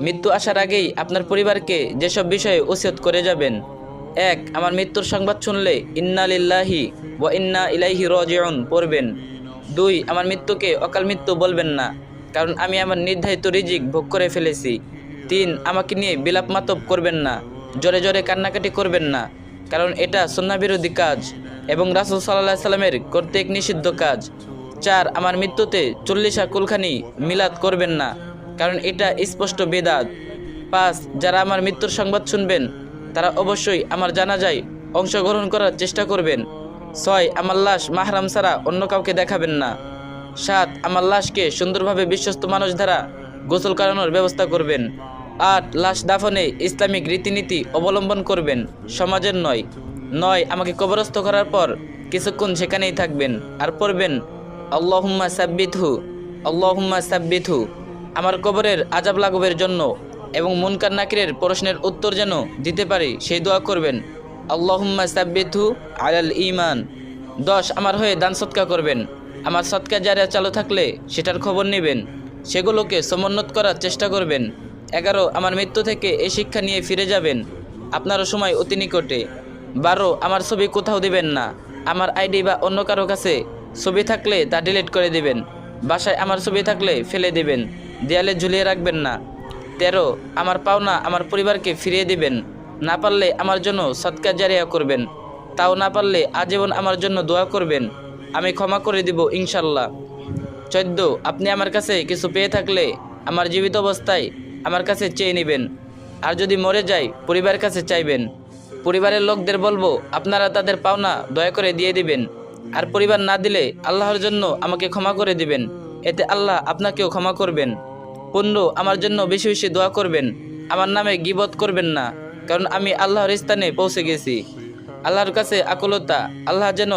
মৃত্যু আসার আগেই আপনার পরিবারকে যেসব বিষয়ে ওসিয়ত করে যাবেন। 1. আমার মৃত্যুর সংবাদ শুনলে ইন্না লিল্লাহি ওয়া ইন্না ইলাইহি রাজিউন পড়বেন। 2. আমার মৃত্যুকে অকাল মৃত্যু বলবেন না, কারণ আমি আমার নির্ধারিত রিজিক ভোগ করে ফেলেছি। 3. আমাকে নিয়ে বিলাপ মাতব করবেন না, জোরে জোরে কান্নাকাটি করবেন না, কারণ এটা সুন্নাহবিরোধী কাজ এবং রাসূল সাল্লাল্লাহু আলাইহি সাল্লামের কর্তৃক নিষিদ্ধ কাজ। 4. আমার মৃত্যুতে 40 কুলখানি মিলাদ করবেন না, কারণ এটা স্পষ্ট বেদাত। 5. যারা আমার মৃত্যুর সংবাদ শুনবেন তারা অবশ্যই আমার জানাজায় অংশগ্রহণ করার চেষ্টা করবেন। 6. আমার লাশ মাহরাম ছাড়া অন্য কাউকে দেখাবেন না। 7. আমার লাশকে সুন্দরভাবে বিশ্বস্ত মানুষ দ্বারা গোসল করানোর ব্যবস্থা করবেন। 8. লাশ দাফনে ইসলামিক রীতিনীতি অবলম্বন করবেন, সমাজের নয়। 9. আমাকে কবরস্থ করার পর কিছুক্ষণ সেখানেই থাকবেন আর পড়বেন আল্লাহুম্মা সাব্বিতহু, আল্লাহুম্মা সাব্বিতহু। আমার কবরের আযাব লাঘবের জন্য এবং মুনকার নাকিরের প্রশ্নের উত্তর যেন দিতে পারি সেই দোয়া করবেন, আল্লাহুম্মা সাব্বিতহু আলাল ঈমান। 10. আমার হয়ে দান সদকা করবেন। আমার সদকা জারিয়া চালু থাকলে সেটার খবর নেবেন, সেগুলোকে সমুন্নত করার চেষ্টা করবেন। 11. আমার মৃত্যু থেকে এই শিক্ষা নিয়ে ফিরে যাবেন, আপনারও সময় অতি নিকটে। 12. আমার ছবি কোথাও দিবেন না, আমার আইডি বা অন্য কারো কাছে ছবি থাকলে তা ডিলিট করে দিবেন। বাসায় আমার ছবি থাকলে ফেলে দিবেন, দেয়ালে ঝুলিয়ে রাখবেন না। 13. আমার পাওনা আমার পরিবারকে ফিরিয়ে দিবেন, না পারলে আমার জন্য সদকা জারিয়া করবেন, তাও না পারলে আজীবন আমার জন্য দোয়া করবেন, আমি ক্ষমা করে দিব ইনশাল্লাহ। 14. আপনি আমার কাছে কিছু পেয়ে থাকলে আমার জীবিত অবস্থায় আমার কাছে চেয়ে নেবেন, আর যদি মরে যাই পরিবারের কাছে চাইবেন। পরিবারের লোকদের বলবো আপনারা তাদের পাওনা দয়া করে দিয়ে দিবেন, আর পরিবার না দিলে আল্লাহর জন্য আমাকে ক্ষমা করে দিবেন, এতে আল্লাহ আপনাকেও ক্ষমা করবেন। 15. আমার জন্য বেশি বেশি দোয়া করবেন, আমার নামে গীবত করবেন না, কারণ আমি আল্লাহর স্থানে পৌঁছে গেছি। আল্লাহর কাছে আকুলতা, আল্লাহ যেন